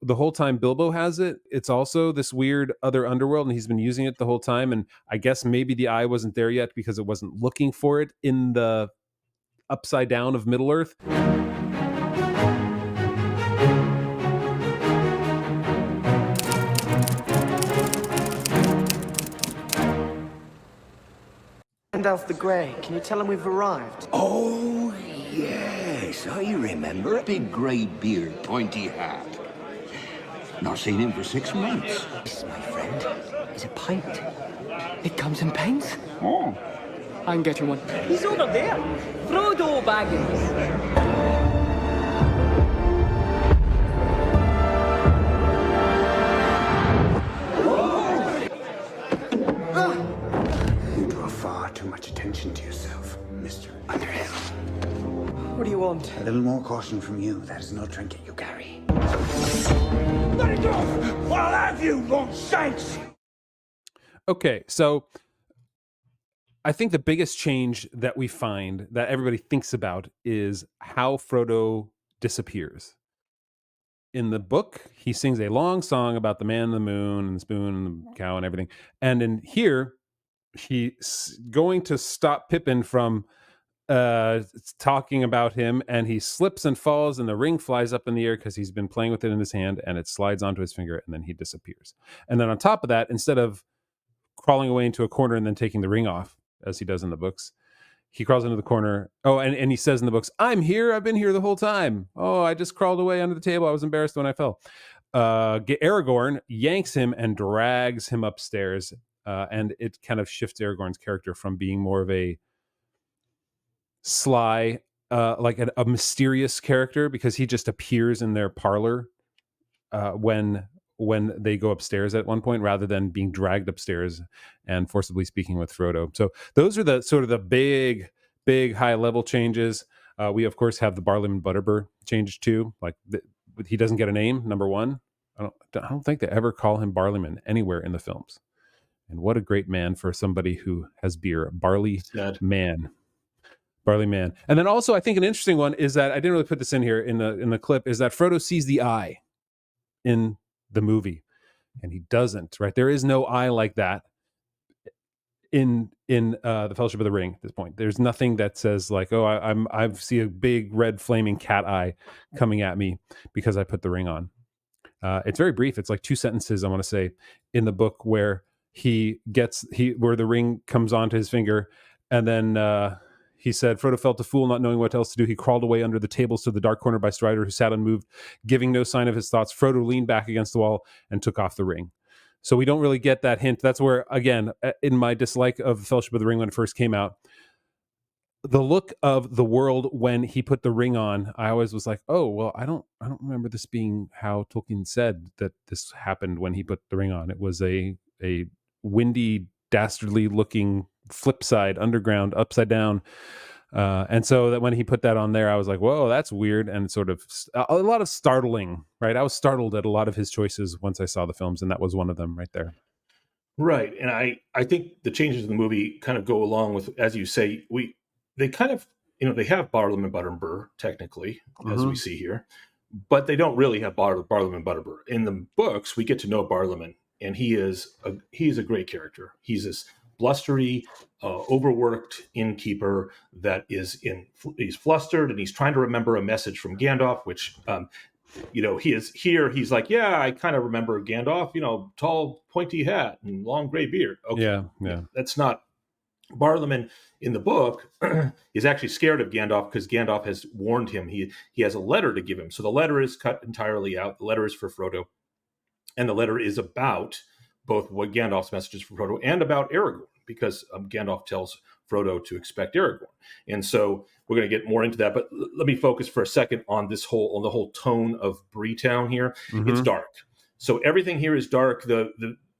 the whole time Bilbo has it, it's also this weird other underworld, and he's been using it the whole time. And I guess maybe the eye wasn't there yet because it wasn't looking for it in the upside down of Middle Earth. Gandalf the Grey, can you tell him we've arrived? Oh, yes, I remember. Big grey beard, pointy hat. Not seen him for 6 months. This, my friend, is a pint. It comes in pints. Oh. I'm getting one. He's over there. Frodo Baggins. You draw far too much attention to yourself, Mr. Underhill. What do you want? A little more caution from you. That is no trinket you carry. Let it go! I'll have you, Lord Shanks! Okay, so I think the biggest change that we find that everybody thinks about is how Frodo disappears. In the book, he sings a long song about the man in the moon and the spoon and the cow and everything. And in here, he's going to stop Pippin from talking about him, and he slips and falls, and the ring flies up in the air because he's been playing with it in his hand, and it slides onto his finger, and then he disappears. And then on top of that, instead of crawling away into a corner and then taking the ring off, as he does in the books, he crawls into the corner. Oh, and he says in the books, "I'm here. I've been here the whole time. Oh, I just crawled away under the table. I was embarrassed when I fell." Aragorn yanks him and drags him upstairs, and it kind of shifts Aragorn's character from being more of a sly, like a mysterious character, because he just appears in their parlor when they go upstairs at one point, rather than being dragged upstairs and forcibly speaking with Frodo. So those are the sort of the big high level changes. We of course have the Barliman Butterbur change too. Like he doesn't get a name. Number one, I don't think they ever call him Barliman anywhere in the films. And what a great man for somebody who has beer, Barley Man. Barley Man. And then also, I think an interesting one is that I didn't really put this in here in the clip, is that Frodo sees the eye in the movie, and he doesn't. Right, there is no eye like that in the Fellowship of the Ring at this point. There's nothing that says like, oh, I see a big red flaming cat eye coming at me because I put the ring on. It's very brief. It's like 2 sentences, I want to say, in the book, where where the ring comes onto his finger, and then he said, Frodo felt a fool, not knowing what else to do. He crawled away under the tables to the dark corner by Strider, who sat unmoved, giving no sign of his thoughts. Frodo leaned back against the wall and took off the ring. So we don't really get that hint. That's where, again, in my dislike of Fellowship of the Ring when it first came out, the look of the world when he put the ring on, I always was like, oh, well, I don't remember this being how Tolkien said that this happened when he put the ring on. It was a windy, dastardly looking flip side, underground, upside down. And so that when he put that on there, I was like, whoa, that's weird. And sort of a lot of startling, right? I was startled at a lot of his choices once I saw the films, and that was one of them right there. Right. And I think the changes in the movie kind of go along with, as you say, they kind of, they have Barliman Butterbur technically, as we see here, but they don't really have Barliman Butterbur. In the books, we get to know Barliman, and he is a great character. He's this blustery, overworked innkeeper that he's flustered, and he's trying to remember a message from Gandalf, which, he is here. He's like, yeah, I kind of remember Gandalf, tall, pointy hat and long gray beard. Okay. Yeah. That's not Barliman in the book. Is actually scared of Gandalf because Gandalf has warned him. He has a letter to give him. So the letter is cut entirely out. The letter is for Frodo. And the letter is about both what Gandalf's message is for Frodo and about Aragorn, because Gandalf tells Frodo to expect Aragorn. And so we're going to get more into that, but let me focus for a second on the whole tone of Bree Town here. Mm-hmm. It's dark. So everything here is dark.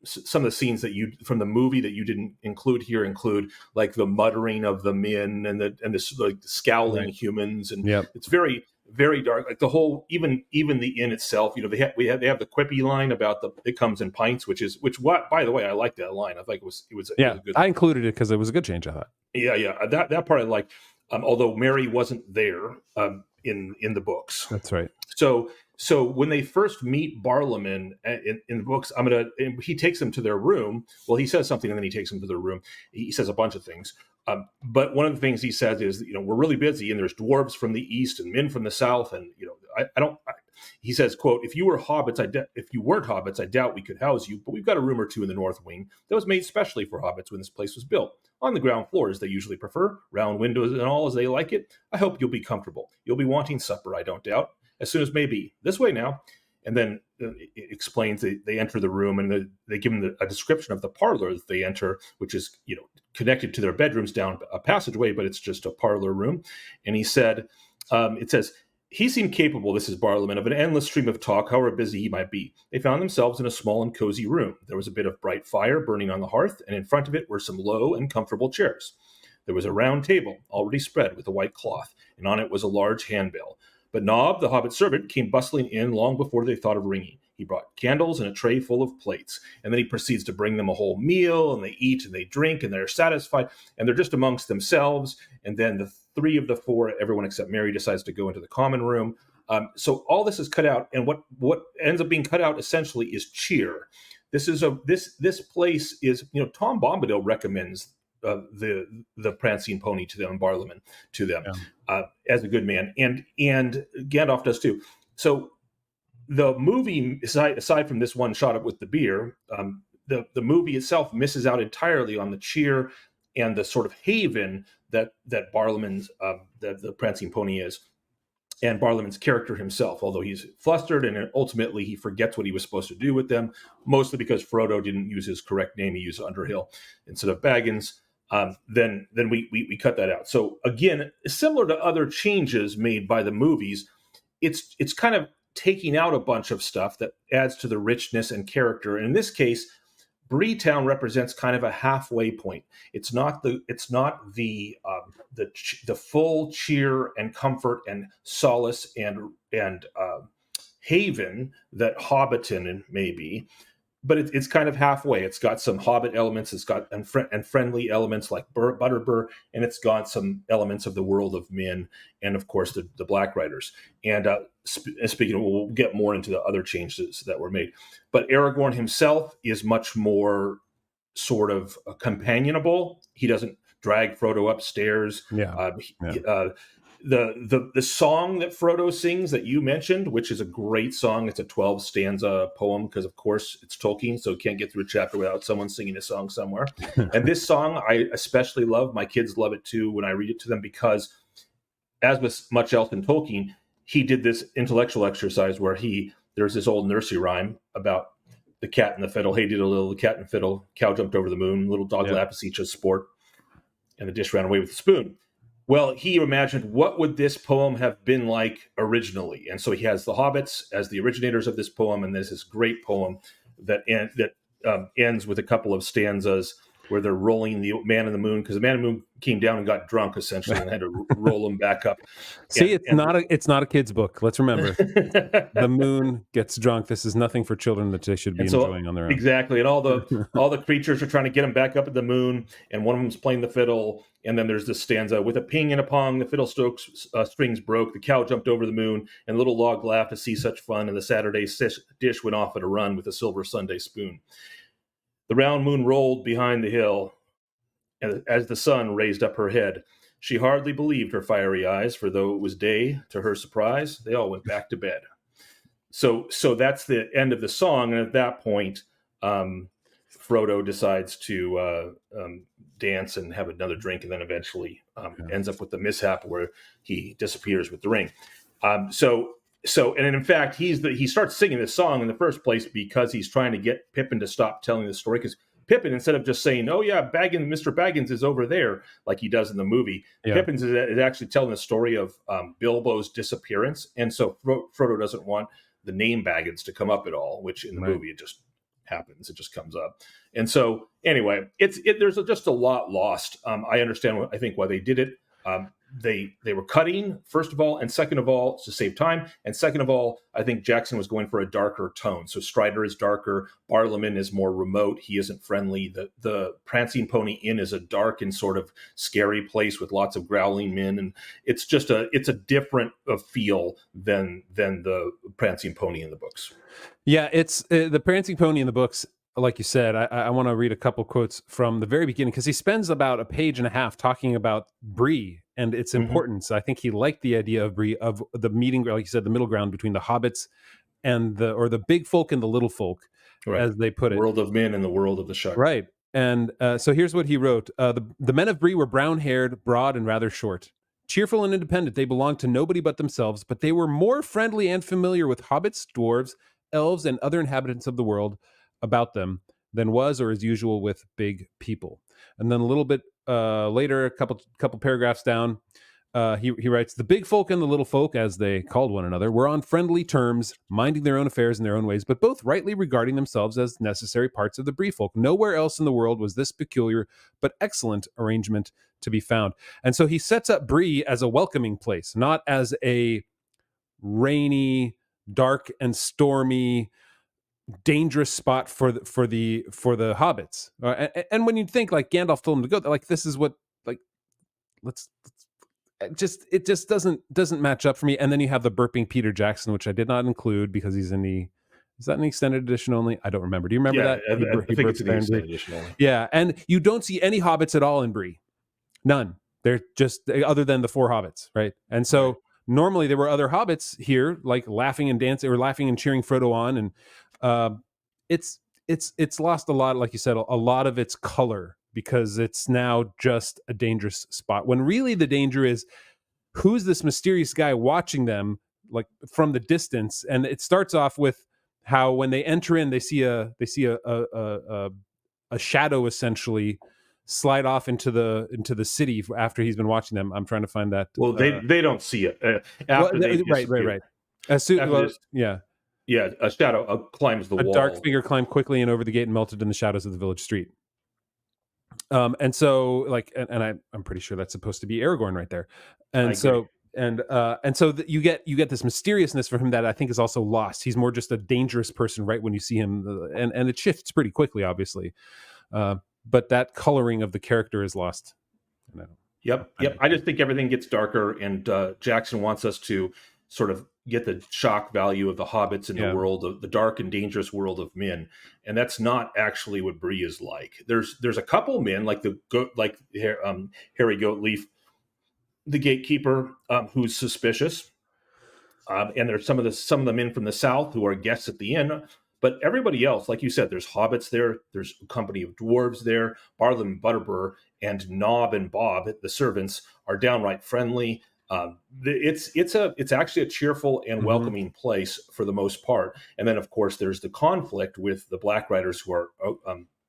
Some of the scenes from the movie that you didn't include here include like the muttering of the men and the like scowling humans, and it's very, very dark. Like the whole, even the inn itself, they have the quippy line about it comes in pints, which by the way, I like that line. I think it was a good. I included it because it was a good change, I thought. Yeah. That part I liked. Although Mary wasn't there in the books. That's right. So So when they first meet Barliman in the books, he takes them to their room. Well, he says something, and then he takes them to their room. He says a bunch of things. But one of the things he says is, we're really busy, and there's dwarves from the east and men from the south, and he says, quote, if you weren't hobbits, I doubt we could house you, but we've got a room or two in the north wing that was made specially for hobbits when this place was built. On the ground floor, as they usually prefer, round windows and all as they like it. I hope you'll be comfortable. You'll be wanting supper, I don't doubt, as soon as may be. This way now. And then it explains they enter the room, and they give them a description of the parlor that they enter, which is connected to their bedrooms down a passageway, but it's just a parlor room. And he said, it says, he seemed capable, this is Barliman, of an endless stream of talk, however busy he might be. They found themselves in a small and cozy room. There was a bit of bright fire burning on the hearth, and in front of it were some low and comfortable chairs. There was a round table, already spread with a white cloth, and on it was a large handbell. But Nob, the hobbit servant, came bustling in long before they thought of ringing. He brought candles and a tray full of plates, and then he proceeds to bring them a whole meal, and they eat and they drink, and they're satisfied, and they're just amongst themselves. And then the three of the four, everyone except Mary, decides to go into the common room. So all this is cut out, and what ends up being cut out essentially is cheer. This place is, Tom Bombadil recommends the prancing pony to them, Barliman to them, as a good man, and Gandalf does too. So the movie, aside from this one shot up with the beer, the movie itself misses out entirely on the cheer and the sort of haven that Barliman's the prancing pony is, and Barliman's character himself, although he's flustered and ultimately he forgets what he was supposed to do with them, mostly because Frodo didn't use his correct name. He used Underhill instead of Baggins. Then we cut that out. So again, similar to other changes made by the movies, it's kind of taking out a bunch of stuff that adds to the richness and character. And in this case, Bree Town represents kind of a halfway point. It's not the full cheer and comfort and solace and haven that Hobbiton may be, but it's kind of halfway. It's got some Hobbit elements. It's got and friendly elements like Butterbur, and it's got some elements of the world of Min, and of course the Black Riders. And speaking of, we'll get more into the other changes that were made. But Aragorn himself is much more sort of companionable. He doesn't drag Frodo upstairs. The song that Frodo sings that you mentioned, which is a great song, it's a 12 stanza poem because of course it's Tolkien, so can't get through a chapter without someone singing a song somewhere. And this song I especially love. My kids love it too when I read it to them, because as with much else in Tolkien, he did this intellectual exercise where there's this old nursery rhyme about the cat and the fiddle. Hey, did a little cat and fiddle, cow jumped over the moon, little dog laughed to see each sport, and the dish ran away with the spoon. Well, he imagined what would this poem have been like originally. And so he has the hobbits as the originators of this poem, and there's this great poem that ends with a couple of stanzas where they're rolling the man in the moon, because the man in the moon came down and got drunk essentially and had to roll him back up. See, it's not a kid's book. Let's remember, the moon gets drunk. This is nothing for children that they should be enjoying on their own. Exactly, and all the creatures are trying to get him back up at the moon, and one of them's playing the fiddle. And then there's this stanza: with a ping and a pong, the fiddle strings broke. The cow jumped over the moon, and the little log laughed to see such fun. And the Saturday dish went off at a run with a silver Sunday spoon. The round moon rolled behind the hill, and as the sun raised up her head, she hardly believed her fiery eyes, for though it was day, to her surprise, they all went back to bed. So that's the end of the song, and at that point, Frodo decides to dance and have another drink, and then eventually ends up with the mishap where he disappears with the ring. And in fact, he starts singing this song in the first place because he's trying to get Pippin to stop telling the story. Because Pippin, instead of just saying, "Oh yeah, Mr. Baggins is over there," like he does in the movie, Pippin is actually telling the story of Bilbo's disappearance, and so Frodo doesn't want the name Baggins to come up at all, which in the movie it just happens. It just comes up. And so anyway, there's just a lot lost. I understand I think why they did it. they were cutting, first of all, and second of all, to save time, and second of all, I think Jackson was going for a darker tone. So Strider is darker, Barliman is more remote, he isn't friendly. The Prancing Pony Inn is a dark and sort of scary place with lots of growling men, and it's a different feel than the Prancing Pony in the books. Yeah, it's the Prancing Pony in the books. Like you said, I want to read a couple quotes from the very beginning, because he spends about a page and a half talking about Bree and its importance. I think he liked the idea of Bree, of the meeting, like you said, the middle ground between the hobbits and the big folk and the little folk, Right. as they put it. World of men and the world of the Shire. Right. And so here's what he wrote. The men of Bree were brown-haired, broad, and rather short. Cheerful and independent, they belonged to nobody but themselves, but they were more friendly and familiar with hobbits, dwarves, elves, and other inhabitants of the world about them than was or is usual with big people. And then a little bit later, a couple paragraphs down, he writes, the big folk and the little folk, as they called one another, were on friendly terms, minding their own affairs in their own ways, but both rightly regarding themselves as necessary parts of the Bree folk. Nowhere else in the world was this peculiar but excellent arrangement to be found. And so he sets up Bree as a welcoming place, not as a rainy, dark and stormy, dangerous spot for the hobbits. And when you think, like, Gandalf told him to go, like, this is what, like, let's it just doesn't match up for me. And then you have the burping Peter Jackson, which I did not include because he's in the, is that an extended edition only? I don't remember. Do you remember that? I think it's an extended edition only. Yeah, and you don't see any hobbits at all in Bree. None. They're just, other than the four hobbits, right? And so normally there were other hobbits here, like laughing and dancing, or laughing and cheering Frodo on, and it's lost a lot, like you said, a lot of its color, because it's now just a dangerous spot, when really the danger is, who's this mysterious guy watching them, like, from the distance. And it starts off with how when they enter in, they see a shadow essentially slide off into the city after he's been watching them. I'm trying to find that. Well, they don't see it after they right. As soon, yeah, a shadow climbs the wall. A dark figure climbed quickly and over the gate and melted in the shadows of the village street. And so, like, and I'm pretty sure that's supposed to be Aragorn right there. And so you get this mysteriousness from him that I think is also lost. He's more just a dangerous person right when you see him, and it shifts pretty quickly, obviously. But that coloring of the character is lost. Yep. I just think everything gets darker, and Jackson wants us to sort of get the shock value of the hobbits in the world of the dark and dangerous world of men, and that's not actually what Bree is like. There's a couple men like Harry Goatleaf, the gatekeeper, who's suspicious, and there's some of the men from the south who are guests at the inn. But everybody else, like you said, there's hobbits there. There's a company of dwarves there. Barlim and Butterbur and Nob and Bob, the servants, are downright friendly. It's actually a cheerful and welcoming place for the most part. And then, of course, there's the conflict with the Black Riders who are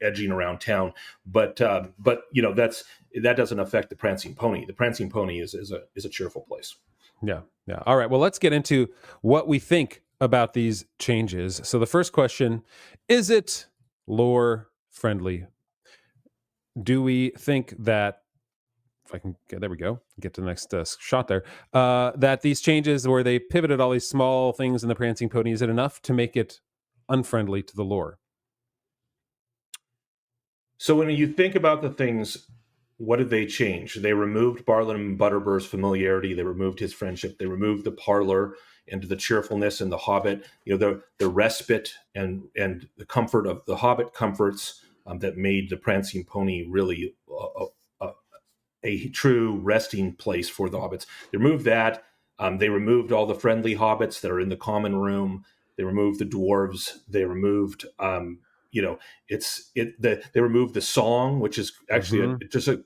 edging around town. But that doesn't affect the Prancing Pony. The Prancing Pony is a cheerful place. Yeah. All right. Well, let's get into what we think about these changes. So the first question, is it lore friendly? Do we think that, if I can get, there we go, get to the next shot there, that these changes where they pivoted all these small things in the Prancing Pony, is it enough to make it unfriendly to the lore? So when you think about the things, what did they change? They removed Barlim and Butterbur's familiarity. They removed his friendship. They removed the parlor and the cheerfulness and the Hobbit. The respite and the comfort of the Hobbit comforts that made the Prancing Pony really a true resting place for the hobbits. They removed that. They removed all the friendly hobbits that are in the common room. They removed the dwarves. They removed. They removed the song, which is actually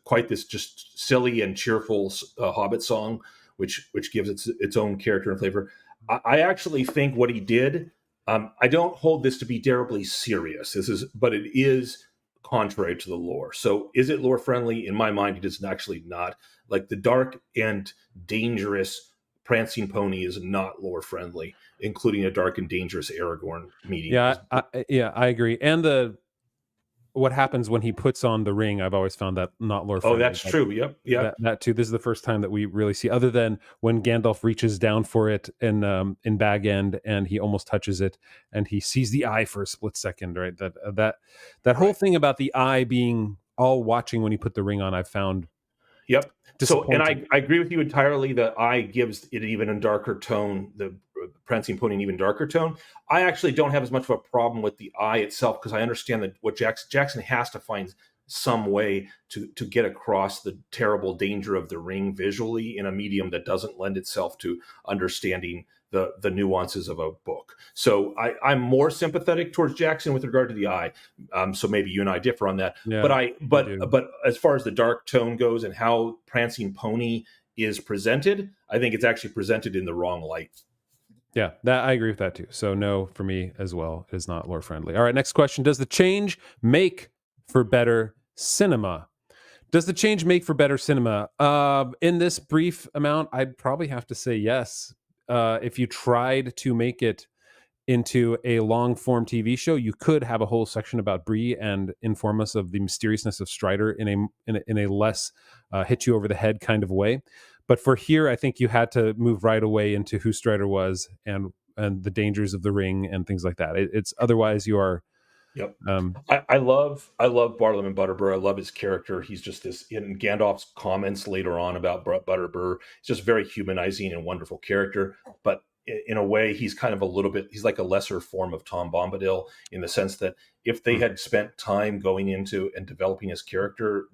quite this just silly and cheerful Hobbit song, which gives its own character and flavor. I actually think what he did. I don't hold this to be terribly serious. But it is contrary to the lore. So, is it lore friendly? In my mind, it is actually not. Like, the dark and dangerous Prancing Pony is not lore friendly, including a dark and dangerous Aragorn meeting. I agree. And what happens when he puts on the ring. I've always found that not lore Oh, friendly. that's true. Yep. Yep. That too. This is the first time that we really see, other than when Gandalf reaches down for it in Bag End, and he almost touches it, and he sees the eye for a split second. Right. That whole Right. thing about the eye being all watching when he put the ring on, I found Yep. So, and disappointing. I agree with you entirely. The eye gives it even a darker tone. The Prancing Pony, an even darker tone. I actually don't have as much of a problem with the eye itself because I understand that what Jackson has to find some way to get across the terrible danger of the ring visually in a medium that doesn't lend itself to understanding the nuances of a book. So I'm more sympathetic towards Jackson with regard to the eye. So maybe you and I differ on that. Yeah, But as far as the dark tone goes and how Prancing Pony is presented, I think it's actually presented in the wrong light. yeah, that I agree with that too. So no, for me as well, it is not lore friendly. All right, next question: does the change make for better cinema? Does the change make for better cinema? In this brief amount, I'd probably have to say yes. If you tried to make it into a long form TV show, you could have a whole section about Bree and inform us of the mysteriousness of Strider in a less hit you over the head kind of way. But for here, I think you had to move right away into who Strider was and the dangers of the ring and things like that. It's otherwise you are. Yep. Um, I love Bartleman Butterbur. I love his character. He's just this in Gandalf's comments later on about Butterbur. It's just very humanizing and wonderful character. But in a way, he's kind of he's like a lesser form of Tom Bombadil in the sense that if they had spent time going into and developing his character,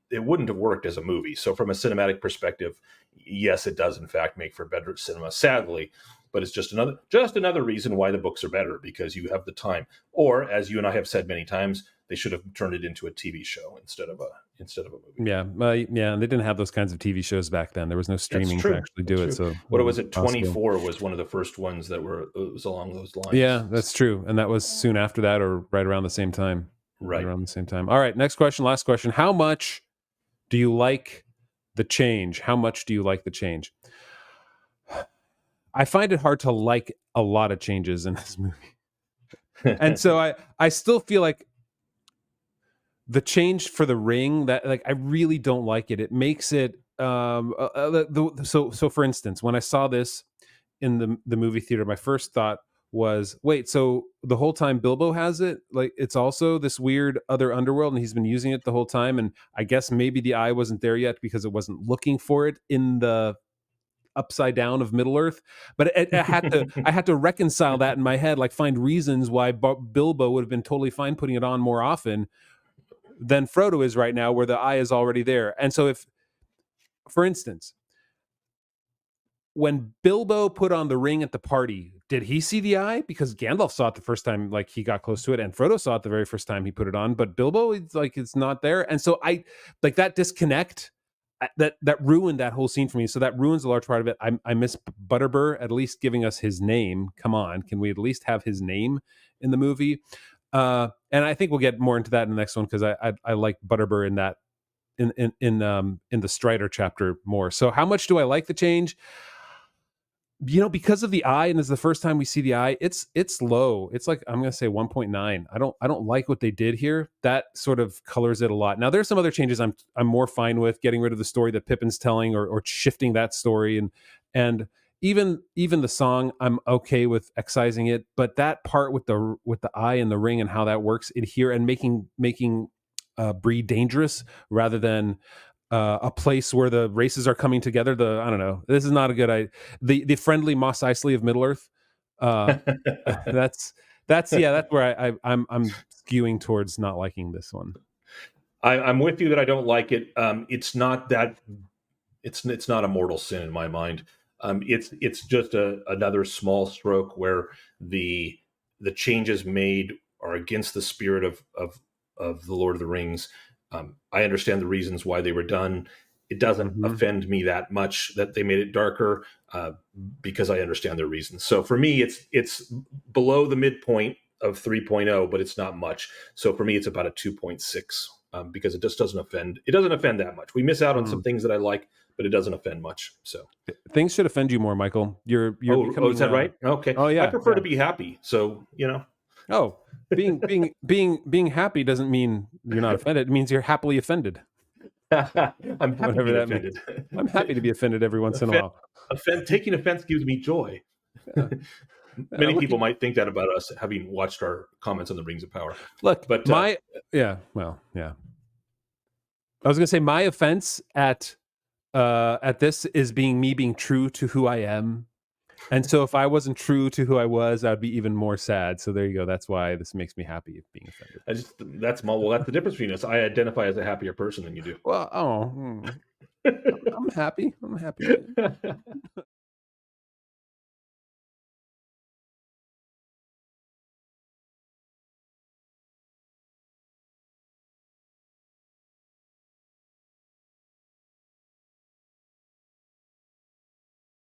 it wouldn't have worked as a movie. So from a cinematic perspective, yes, it does in fact make for better cinema, sadly. But it's just another reason why the books are better, because you have the time. Or, as you and I have said many times, they should have turned it into a TV show instead of a movie. yeah, yeah. They didn't have those kinds of TV shows back then. There was no streaming to actually do it. So what was it? possible. 24 was one of the first ones that was along those lines. Yeah, that's true. And that was soon after that, or right around the same time. Right around the same time. All right, next question, last question. How much do you like the change? How much do you like the change? I find it hard to like a lot of changes in this movie. And so I still feel like the change for the ring, that like I really don't like it. It makes it so for instance, when I saw this in the movie theater, my first thought was, wait, so the whole time Bilbo has it? Like it's also this weird other underworld and he's been using it the whole time, and I guess maybe the eye wasn't there yet because it wasn't looking for it in the upside down of Middle Earth. But I had to reconcile that in my head, like find reasons why Bilbo would have been totally fine putting it on more often than Frodo is right now, where the eye is already there. And so if, for instance, when Bilbo put on the ring at the party, did he see the eye? Because Gandalf saw it the first time, like he got close to it, and Frodo saw it the very first time he put it on. But Bilbo, it's not there, and so I like that disconnect. That ruined that whole scene for me. So that ruins a large part of it. I miss Butterbur at least giving us his name. Come on, can we at least have his name in the movie? And I think we'll get more into that in the next one because I like Butterbur in that in the Strider chapter more. So how much do I like the change? Because of the eye, and this is the first time we see the eye, it's low. It's like, I'm gonna say 1.9. I don't like what they did here. That sort of colors it a lot. Now there's some other changes I'm more fine with, getting rid of the story that Pippin's telling, or shifting that story, and even the song I'm okay with excising it, but that part with the eye and the ring and how that works in here, and making Bree dangerous rather than a place where the races are coming together. I don't know. This is not a good idea. The friendly Mos Eisley of Middle Earth. That's where I'm skewing towards not liking this one. I'm with you that I don't like it. It's not that. It's not a mortal sin in my mind. It's just another small stroke where the changes made are against the spirit of the Lord of the Rings. I understand the reasons why they were done. It doesn't offend me that much that they made it darker because I understand their reasons. So for me, it's below the midpoint of 3.0, but it's not much. So for me, it's about a 2.6 because it just doesn't offend. It doesn't offend that much. We miss out on some things that I like, but it doesn't offend much. So things should offend you more, Michael. You're becoming, is that right? Okay. Oh yeah. I prefer to be happy. So Oh, being happy doesn't mean you're not offended. It means you're happily offended. I'm happy to Whatever be that offended. I'm happy to be offended every once in a while. Taking offense gives me joy. Many Look, people might think that about us, having watched our comments on the Rings of Power. Look, But yeah. I was gonna say my offense at this is being true to who I am. And so if I wasn't true to who I was, I'd be even more sad. So there you go. That's why this makes me happy being offended. that's the difference between us. I identify as a happier person than you do. Well, I'm happy. I'm happy.